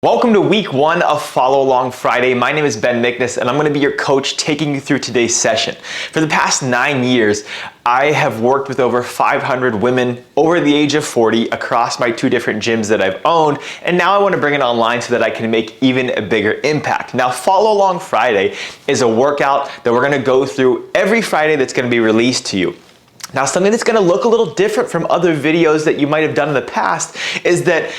Welcome to week 1 of Follow Along Friday. My name is Ben Mickness and I'm going to be your coach taking you through today's session. For the past 9 years, I have worked with over 500 women over the age of 40 across my 2 different gyms that I've owned, and now I want to bring it online so that I can make even a bigger impact. Now, Follow Along Friday is a workout that we're going to go through every Friday that's going to be released to you. Now, something that's going to look a little different from other videos that you might have done in the past is that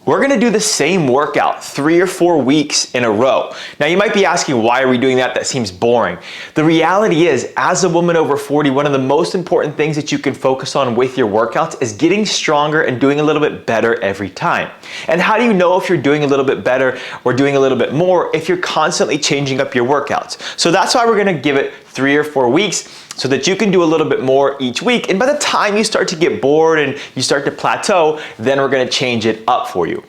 we're gonna do the same workout 3 or 4 weeks in a row. Now you might be asking, why are we doing that? That seems boring. The reality is, as a woman over 40, one of the most important things that you can focus on with your workouts is getting stronger and doing a little bit better every time. And how do you know if you're doing a little bit better or doing a little bit more if you're constantly changing up your workouts? So that's why we're gonna give it 3 or 4 weeks so that you can do a little bit more each week. And by the time you start to get bored and you start to plateau, then we're gonna change it up for you.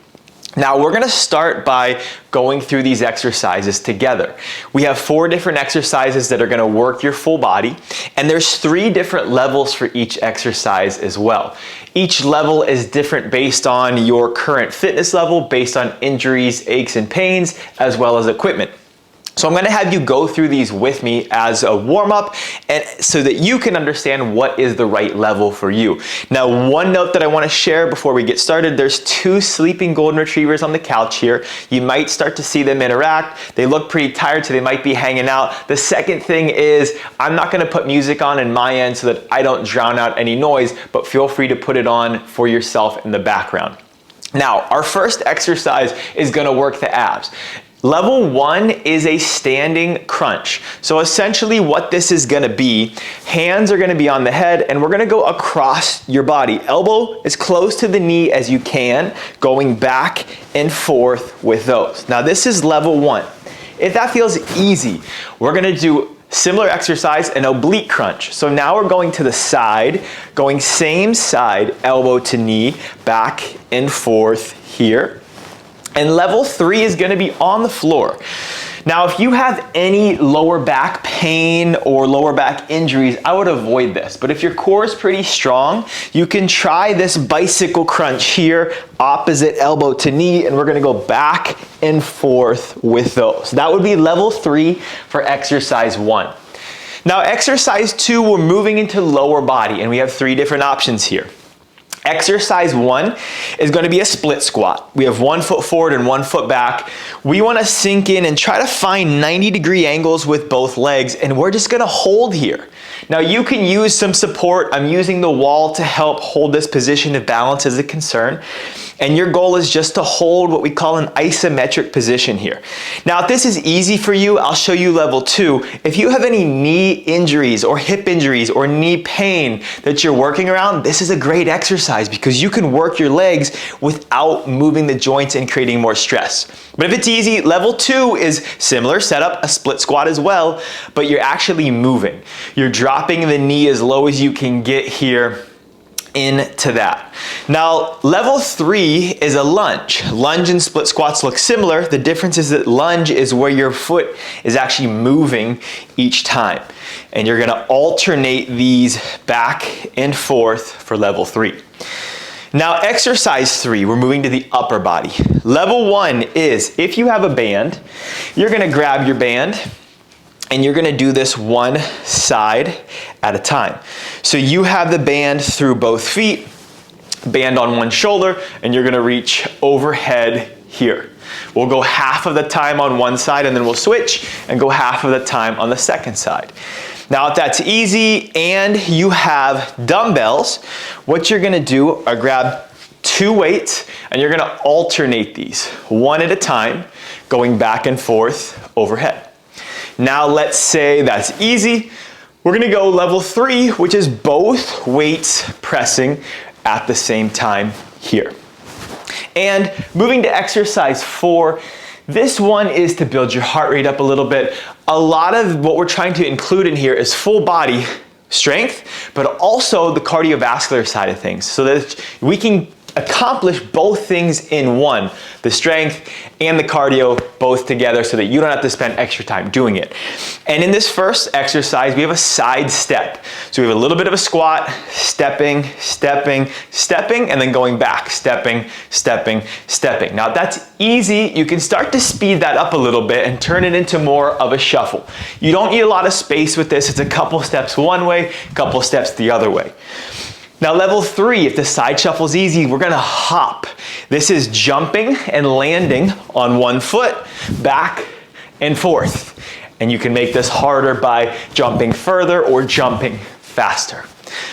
Now we're gonna start by going through these exercises together. We have 4 different exercises that are gonna work your full body, and there's 3 different levels for each exercise as well. Each level is different based on your current fitness level, based on injuries, aches and pains, as well as equipment. So I'm gonna have you go through these with me as a warm-up and so that you can understand what is the right level for you. Now, one note that I wanna share before we get started, there's 2 sleeping golden retrievers on the couch here. You might start to see them interact. They look pretty tired, so they might be hanging out. The second thing is, I'm not gonna put music on in my end so that I don't drown out any noise, but feel free to put it on for yourself in the background. Now, our first exercise is gonna work the abs. Level 1 is a standing crunch. So essentially what this is gonna be, hands are gonna be on the head and we're gonna go across your body. Elbow as close to the knee as you can, going back and forth with those. Now this is level 1. If that feels easy, we're gonna do similar exercise, an oblique crunch. So now we're going to the side, going same side, elbow to knee, back and forth here. And level 3 is gonna be on the floor. Now, if you have any lower back pain or lower back injuries, I would avoid this. But if your core is pretty strong, you can try this bicycle crunch here, opposite elbow to knee, and we're gonna go back and forth with those. That would be level 3 for exercise 1. Now, exercise 2, we're moving into lower body, and we have 3 different options here. Exercise 1 is going to be a split squat. We have 1 foot forward and 1 foot back. We want to sink in and try to find 90-degree angles with both legs, and we're just going to hold here. Now you can use some support. I'm using the wall to help hold this position if balance is a concern. And your goal is just to hold what we call an isometric position here. Now, if this is easy for you, I'll show you level 2. If you have any knee injuries or hip injuries or knee pain that you're working around, this is a great exercise because you can work your legs without moving the joints and creating more stress. But if it's easy, level 2 is similar setup, a split squat as well, but you're actually moving. You're dropping the knee as low as you can get here into that. Now, level 3 is a lunge. Lunge and split squats look similar. The difference is that lunge is where your foot is actually moving each time. And you're gonna alternate these back and forth for level 3. Now, exercise 3, we're moving to the upper body. Level 1 is, if you have a band, you're gonna grab your band and you're gonna do this one side at a time. So you have the band through both feet, band on one shoulder, and you're gonna reach overhead here. We'll go half of the time on one side and then we'll switch and go half of the time on the second side. Now, if that's easy and you have dumbbells, what you're gonna do are grab 2 weights and you're gonna alternate these, one at a time, going back and forth overhead. Now let's say that's easy. We're gonna go level 3, which is both weights pressing at the same time here. And moving to exercise 4, this one is to build your heart rate up a little bit. A lot of what we're trying to include in here is full body strength, but also the cardiovascular side of things so that we can accomplish both things in one, the strength and the cardio both together, so that you don't have to spend extra time doing it. And in this first exercise, we have a side step. So we have a little bit of a squat, stepping, stepping, stepping, and then going back, stepping, stepping, stepping. Now that's easy. You can start to speed that up a little bit and turn it into more of a shuffle. You don't need a lot of space with this. It's a couple steps one way, a couple steps the other way. Now level 3, if the side shuffle is easy, we're gonna hop. This is jumping and landing on one foot, back and forth. And you can make this harder by jumping further or jumping faster.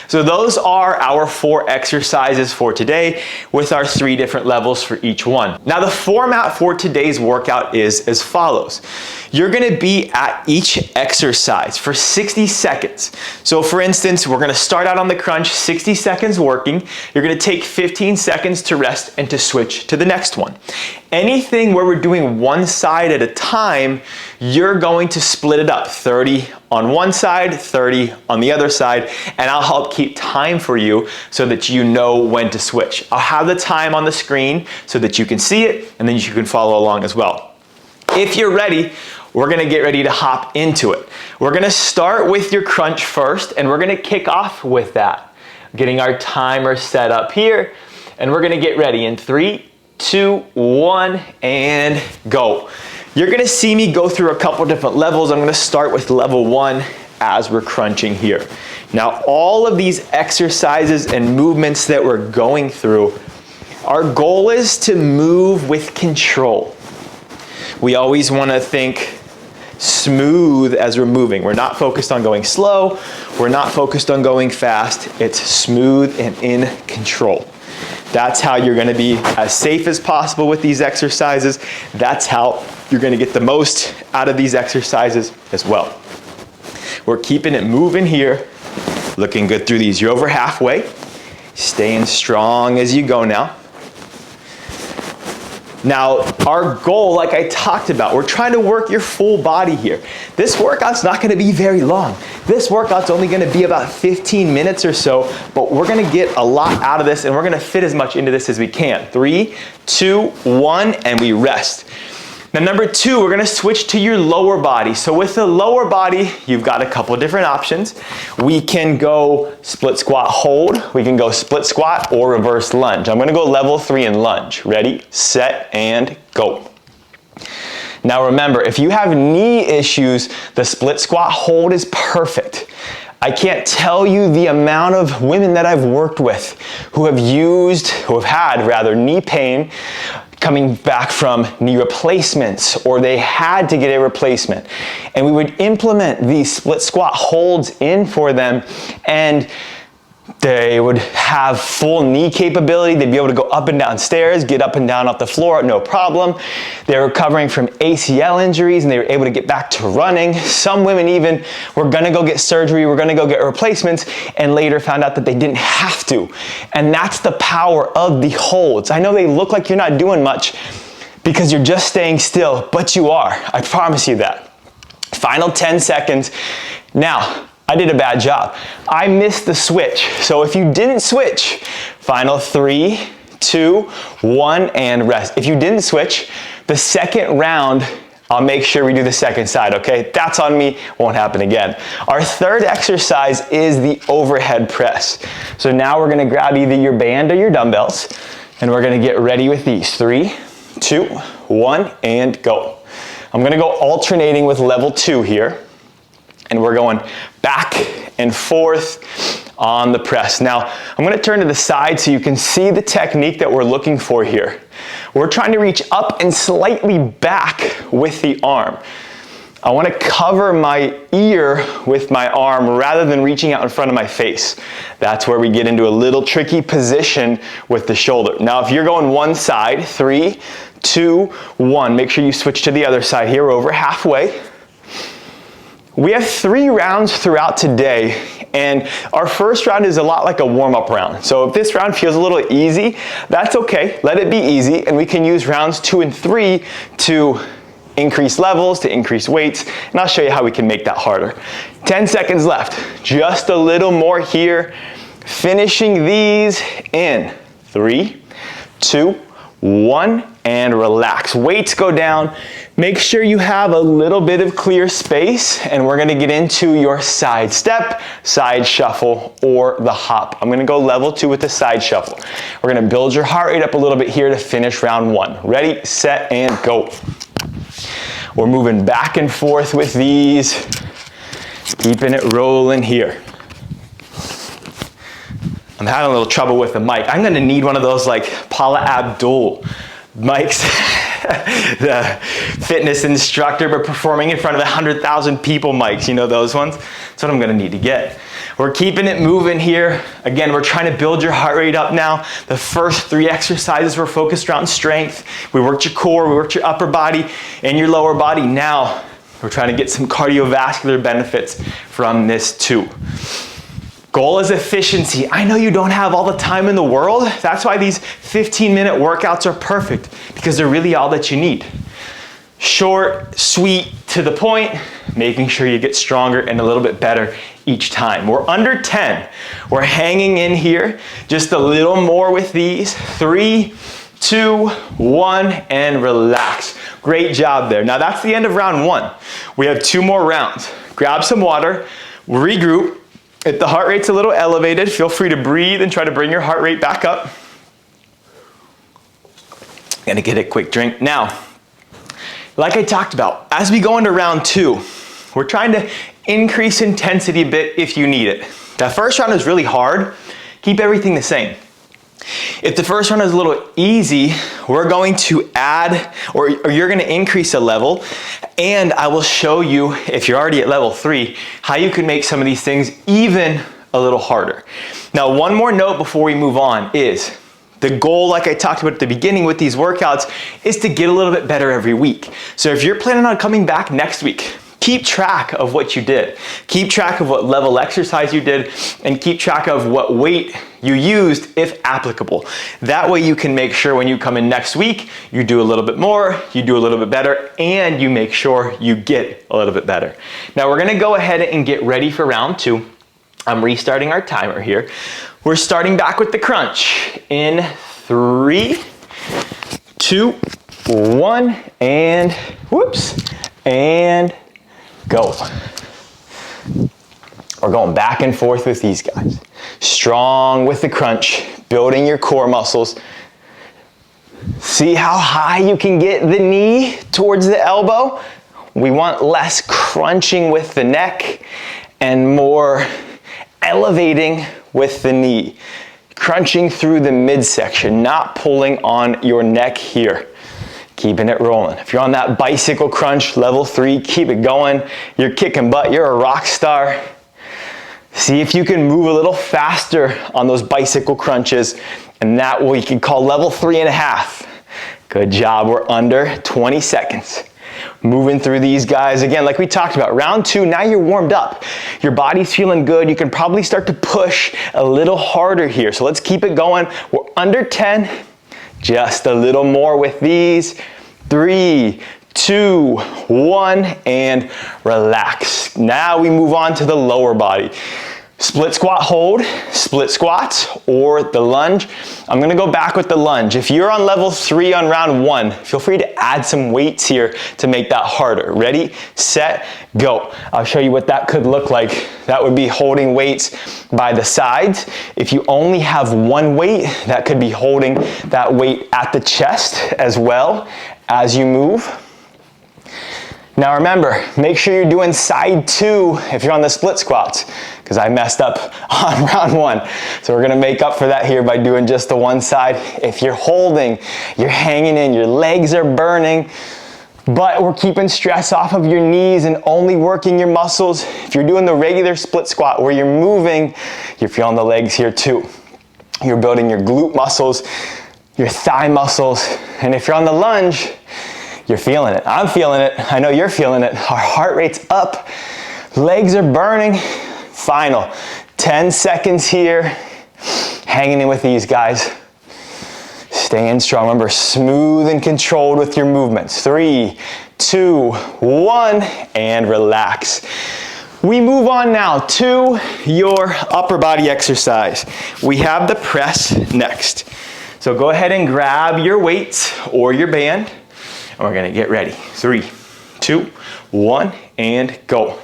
So those are our 4 exercises for today, with our 3 different levels for each one. Now the format for today's workout is as follows. You're gonna be at each exercise for 60 seconds. So for instance, we're gonna start out on the crunch, 60 seconds working. You're gonna take 15 seconds to rest and to switch to the next one. Anything where we're doing one side at a time, you're going to split it up, 30 on one side, 30 on the other side, and I'll help keep time for you so that you know when to switch. I'll have the time on the screen so that you can see it, and then you can follow along as well. If you're ready, we're gonna get ready to hop into it. We're gonna start with your crunch first, and we're gonna kick off with that. Getting our timer set up here, and we're gonna get ready in 3, 2, 1, and go. You're gonna see me go through a couple different levels. I'm gonna start with level 1 as we're crunching here. Now, all of these exercises and movements that we're going through, our goal is to move with control. We always wanna think smooth as we're moving. We're not focused on going slow. We're not focused on going fast. It's smooth and in control. That's how you're gonna be as safe as possible with these exercises. That's how you're gonna get the most out of these exercises as well. We're keeping it moving here, looking good through these. You're over halfway, staying strong as you go now. Now, our goal, like I talked about, we're trying to work your full body here. This workout's not gonna be very long. This workout's only gonna be about 15 minutes or so, but we're gonna get a lot out of this, and we're gonna fit as much into this as we can. 3, 2, 1, and we rest. Now number 2, we're gonna switch to your lower body. So with the lower body, you've got a couple different options. We can go split squat hold, we can go split squat or reverse lunge. I'm gonna go level 3 and lunge. Ready, set, and go. Now remember, if you have knee issues, the split squat hold is perfect. I can't tell you the amount of women that I've worked with who have had knee pain coming back from knee replacements, or they had to get a replacement. And we would implement these split squat holds in for them, and they would have full knee capability. They'd be able to go up and down stairs, get up and down off the floor, no problem. They were recovering from ACL injuries, and they were able to get back to running. Some women even were gonna go get surgery, were gonna go get replacements, and later found out that they didn't have to. And that's the power of the holds. I know they look like you're not doing much because you're just staying still, but you are. I promise you that. Final 10 seconds. Now, I did a bad job. I missed the switch. So if you didn't switch, final 3, 2, 1, and rest. If you didn't switch, the second round, I'll make sure we do the second side, okay? That's on me, won't happen again. Our third exercise is the overhead press. So now we're gonna grab either your band or your dumbbells, and we're gonna get ready with these. 3, 2, 1, and go. I'm gonna go alternating with level 2 here. And we're going back and forth on the press. Now, I'm gonna turn to the side so you can see the technique that we're looking for here. We're trying to reach up and slightly back with the arm. I wanna cover my ear with my arm rather than reaching out in front of my face. That's where we get into a little tricky position with the shoulder. Now, if you're going one side, 3, 2, 1, make sure you switch to the other side here. We're over halfway. We have 3 rounds throughout today, and our first round is a lot like a warm-up round. So if this round feels a little easy, that's okay. Let it be easy, and we can use rounds 2 and 3 to increase levels, to increase weights, and I'll show you how we can make that harder. 10 seconds left. Just a little more here. Finishing these in 3, 2, 1, and relax. Weights go down. Make sure you have a little bit of clear space, and we're gonna get into your side step, side shuffle, or the hop. I'm gonna go level 2 with the side shuffle. We're gonna build your heart rate up a little bit here to finish round 1. Ready, set, and go. We're moving back and forth with these, keeping it rolling here. I'm having a little trouble with the mic. I'm gonna need one of those like Paula Abdul mics, the fitness instructor, but performing in front of 100,000 people mics, you know those ones? That's what I'm gonna need to get. We're keeping it moving here. Again, we're trying to build your heart rate up now. The first 3 exercises were focused around strength. We worked your core, we worked your upper body and your lower body. Now, we're trying to get some cardiovascular benefits from this too. Goal is efficiency. I know you don't have all the time in the world. That's why these 15-minute workouts are perfect, because they're really all that you need. Short, sweet, to the point, making sure you get stronger and a little bit better each time. We're under 10. We're hanging in here. Just a little more with these. 3, 2, 1, and relax. Great job there. Now that's the end of round 1. We have 2 more rounds. Grab some water, regroup. If the heart rate's a little elevated, feel free to breathe and try to bring your heart rate back up. Gonna get a quick drink. Now, like I talked about, as we go into round 2, we're trying to increase intensity a bit if you need it. That first round is really hard. Keep everything the same. If the first round is a little easy, we're going to add, or you're gonna increase a level, and I will show you, if you're already at level 3, how you can make some of these things even a little harder. Now, one more note before we move on is, the goal, like I talked about at the beginning with these workouts, is to get a little bit better every week. So if you're planning on coming back next week, keep track of what you did. Keep track of what level exercise you did, and keep track of what weight you used if applicable. That way you can make sure when you come in next week, you do a little bit more, you do a little bit better, and you make sure you get a little bit better. Now we're gonna go ahead and get ready for round 2. I'm restarting our timer here. We're starting back with the crunch. In 3, 2, 1, and whoops, and go. We're going back and forth with these guys. Strong with the crunch, building your core muscles. See how high you can get the knee towards the elbow? We want less crunching with the neck and more elevating with the knee. Crunching through the midsection, not pulling on your neck here. Keeping it rolling. If you're on that bicycle crunch, level 3, keep it going. You're kicking butt, you're a rock star. See if you can move a little faster on those bicycle crunches, and that we can call level 3.5. Good job, we're under 20 seconds. Moving through these guys. Again, like we talked about, round 2, now you're warmed up. Your body's feeling good. You can probably start to push a little harder here. So let's keep it going. We're under 10. Just a little more with these. 3, 2, 1, and relax. Now we move on to the lower body. Split squat hold, split squats, or the lunge. I'm gonna go back with the lunge. If you're on level 3 on round 1, feel free to add some weights here to make that harder. Ready, set, go. I'll show you what that could look like. That would be holding weights by the sides. If you only have one weight, that could be holding that weight at the chest as well as you move. Now remember, make sure you're doing side 2 if you're on the split squats, because I messed up on round 1. So we're gonna make up for that here by doing just the one side. If you're holding, you're hanging in, your legs are burning, but we're keeping stress off of your knees and only working your muscles. If you're doing the regular split squat where you're moving, you're feeling the legs here too. You're building your glute muscles, your thigh muscles, and if you're on the lunge, you're feeling it. I'm feeling it. I know you're feeling it. Our heart rate's up. Legs are burning. Final 10 seconds here. Hanging in with these guys. Staying strong. Remember, smooth and controlled with your movements. 3, 2, 1, and relax. We move on now to your upper body exercise. We have the press next. So So go ahead and grab your weights or your band, and we're gonna get ready. 3, 2, 1, and go.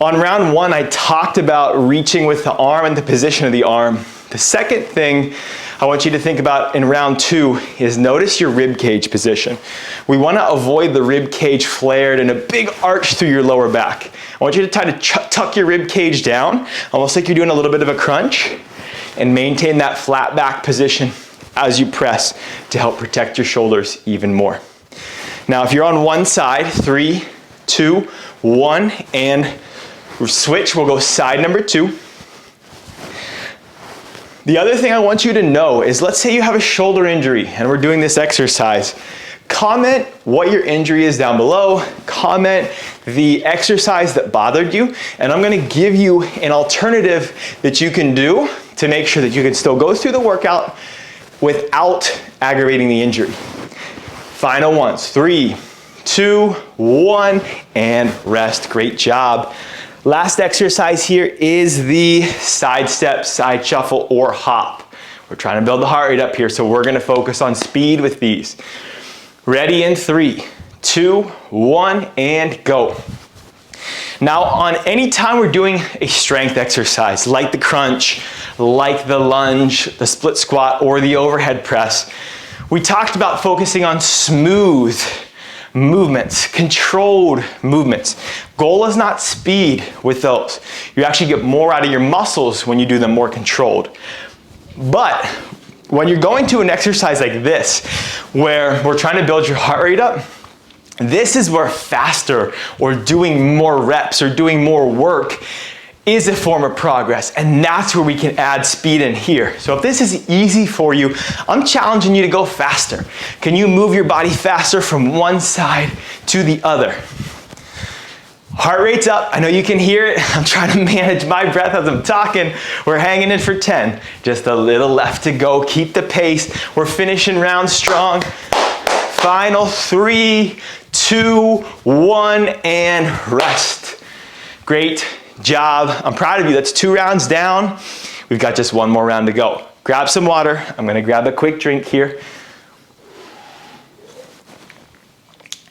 On round 1, I talked about reaching with the arm and the position of the arm. The second thing I want you to think about in round 2 is notice your rib cage position. We want to avoid the rib cage flared and a big arch through your lower back. I want you to try to tuck your rib cage down, almost like you're doing a little bit of a crunch, and maintain that flat back position as you press to help protect your shoulders even more. Now, if you're on one side, 3, 2, 1, and switch, we'll go side number 2. The other thing I want you to know is, let's say you have a shoulder injury and we're doing this exercise. Comment what your injury is down below. Comment the exercise that bothered you, and I'm gonna give you an alternative that you can do to make sure that you can still go through the workout without aggravating the injury. Final ones, 3, 2, 1, and rest. Great job. Last exercise here is the side step, side shuffle, or hop. We're trying to build the heart rate up here, so we're gonna focus on speed with these. Ready in 3, 2, 1, and go. Now, on any time we're doing a strength exercise, like the crunch, like the lunge, the split squat, or the overhead press, we talked about focusing on smooth movements, controlled movements. Goal is not speed with those. You actually get more out of your muscles when you do them more controlled. But when you're going to an exercise like this, where we're trying to build your heart rate up, this is where faster or doing more reps or doing more work is a form of progress, and that's where we can add speed in here. So if this is easy for you, I'm challenging you to go faster. Can you move your body faster from one side to the other? Heart rate's up. I know you can hear it. I'm trying to manage my breath as I'm talking. We're hanging in for 10. Just a little left to go. Keep the pace. We're finishing round strong. Final 3, 2, 1, and rest. Great job. I'm proud of you. That's 2 rounds down. We've got just 1 more round to go. Grab some water. I'm going to grab a quick drink here.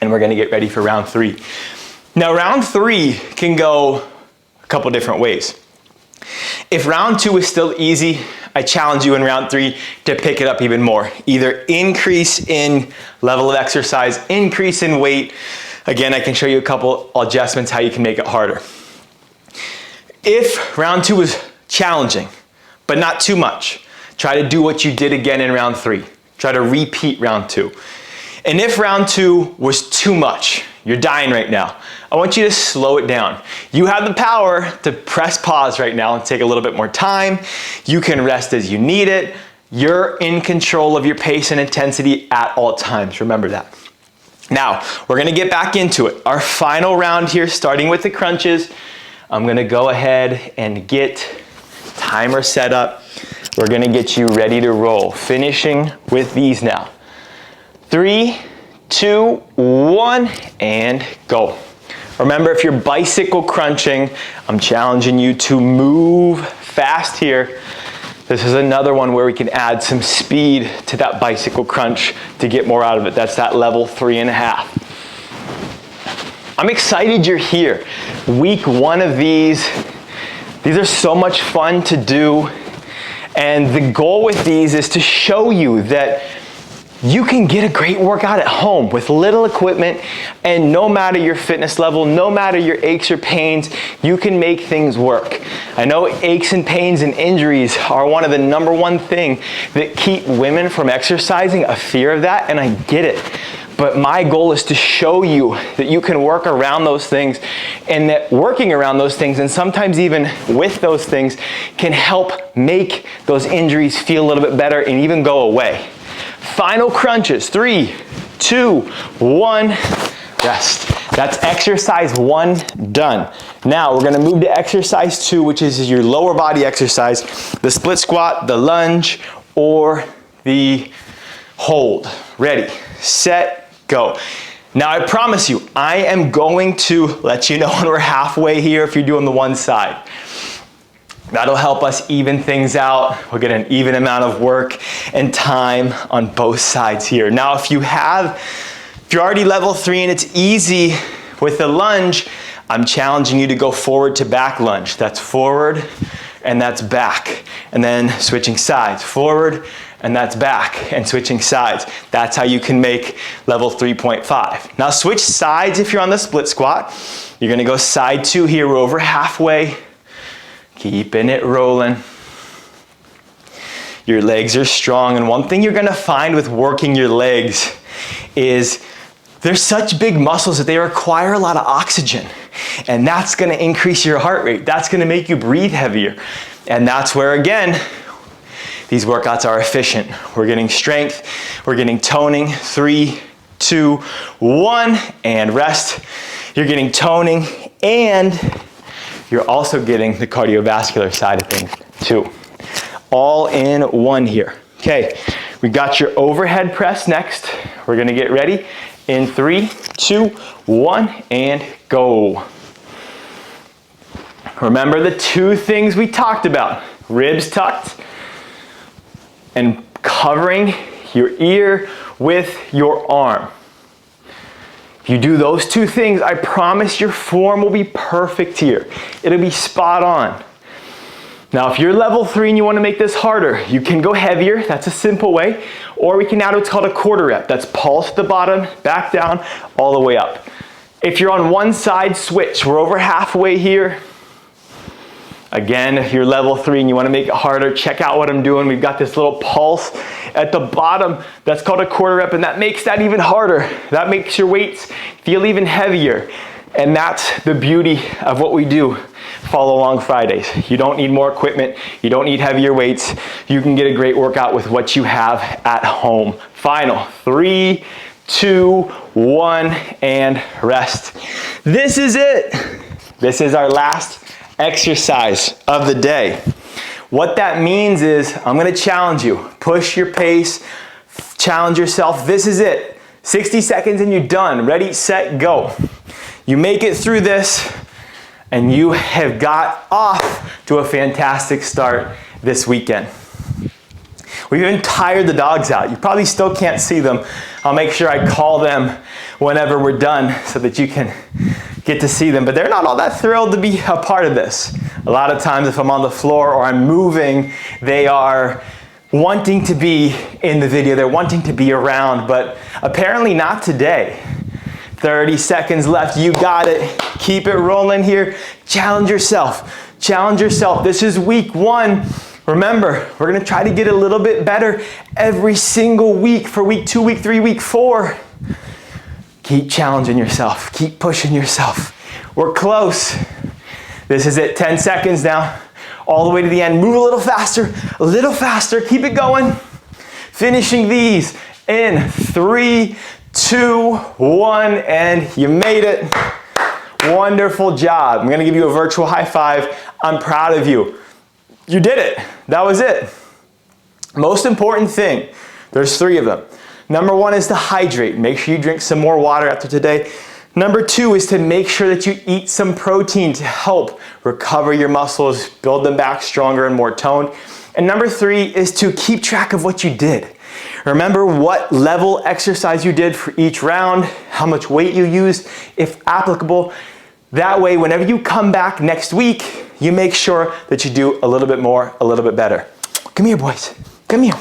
And we're going to get ready for round 3. Now, round 3 can go a couple different ways. If round 2 is still easy, I challenge you in round 3 to pick it up even more. Either increase in level of exercise, increase in weight. Again, I can show you a couple adjustments how you can make it harder. If round 2 is challenging, but not too much, try to do what you did again in round 3. Try to repeat round 2. And if round 2 was too much, you're dying right now, I want you to slow it down. You have the power to press pause right now and take a little bit more time. You can rest as you need it. You're in control of your pace and intensity at all times. Remember that. Now, we're gonna get back into it. Our final round here, starting with the crunches. I'm gonna go ahead and get timer set up. We're gonna get you ready to roll. Finishing with these now. 3, 2, 1, and go. Remember, if you're bicycle crunching, I'm challenging you to move fast here. This is another one where we can add some speed to that bicycle crunch to get more out of it. That's that level 3.5. I'm excited you're here. Week 1 of these are so much fun to do. And the goal with these is to show you that you can get a great workout at home with little equipment, and no matter your fitness level, no matter your aches or pains, you can make things work. I know aches and pains and injuries are one of the #1 thing that keep women from exercising, a fear of that, and I get it. But my goal is to show you that you can work around those things, and that working around those things, and sometimes even with those things, can help make those injuries feel a little bit better and even go away. Final crunches, 3, 2, 1, rest. That's exercise 1 done. Now we're gonna move to exercise 2, which is your lower body exercise, the split squat, the lunge, or the hold. Ready, set, go. Now I promise you, I am going to let you know when we're halfway here if you're doing the one side. That'll help us even things out. We'll get an even amount of work and time on both sides here. Now, if you're already level 3 and it's easy with the lunge, I'm challenging you to go forward to back lunge. That's forward and that's back. And then switching sides, forward and that's back, and switching sides. That's how you can make level 3.5. Now switch sides if you're on the split squat. You're gonna go side 2 here. We're over halfway. Keeping it rolling. Your legs are strong, and one thing you're gonna find with working your legs is they're such big muscles that they require a lot of oxygen, and that's gonna increase your heart rate. That's gonna make you breathe heavier, and that's where, again, these workouts are efficient. We're getting strength, we're getting toning. 3, 2, 1, and rest. You're getting toning, and you're also getting the cardiovascular side of things too. All in one here. Okay, we got your overhead press next. We're gonna get ready in 3, 2, 1, and go. Remember the 2 things we talked about: ribs tucked and covering your ear with your arm. If you do those 2 things, I promise your form will be perfect here. It'll be spot on. Now, if you're level 3 and you want to make this harder, you can go heavier. That's a simple way. Or we can add what's called a quarter rep. That's pulse at the bottom, back down, all the way up. If you're on one side, switch. We're over halfway here. Again, if you're level 3 and you want to make it harder, check out what I'm doing. We've got this little pulse at the bottom. That's called a quarter rep, and that makes that even harder. That makes your weights feel even heavier. And that's the beauty of what we do Follow Along Fridays. You don't need more equipment. You don't need heavier weights. You can get a great workout with what you have at home. Final 3, 2, 1, and rest. This is it. This is our last exercise of the day. What that means is I'm gonna challenge you. Push your pace, challenge yourself. This is it. 60 seconds and you're done. Ready, set, go. You make it through this and you have got off to a fantastic start this weekend. We've even tired the dogs out. You probably still can't see them. I'll make sure I call them whenever we're done so that you can get to see them, but they're not all that thrilled to be a part of this. A lot of times if I'm on the floor or I'm moving, they are wanting to be in the video, they're wanting to be around, but apparently not today. 30 seconds left, you got it. Keep it rolling here. Challenge yourself. Challenge yourself. This is week 1. Remember, we're gonna try to get a little bit better every single week for week 2, week 3, week 4. Keep challenging yourself. Keep pushing yourself. We're close. This is it, 10 seconds now. All the way to the end. Move a little faster, a little faster. Keep it going. Finishing these in 3, 2, 1, and you made it. Wonderful job. I'm gonna give you a virtual high five. I'm proud of you. You did it. That was it. Most important thing, there's 3 of them. Number 1 is to hydrate. Make sure you drink some more water after today. Number 2 is to make sure that you eat some protein to help recover your muscles, build them back stronger and more toned. And number 3 is to keep track of what you did. Remember what level exercise you did for each round, how much weight you used, if applicable. That way, whenever you come back next week, you make sure that you do a little bit more, a little bit better. Come here, boys. Come here.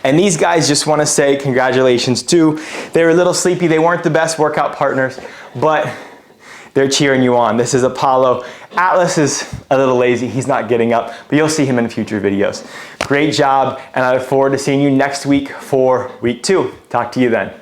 And these guys just want to say congratulations too. They were a little sleepy. They weren't the best workout partners, but they're cheering you on. This is Apollo. Atlas is a little lazy. He's not getting up, but you'll see him in future videos. Great job, and I look forward to seeing you next week for week 2. Talk to you then.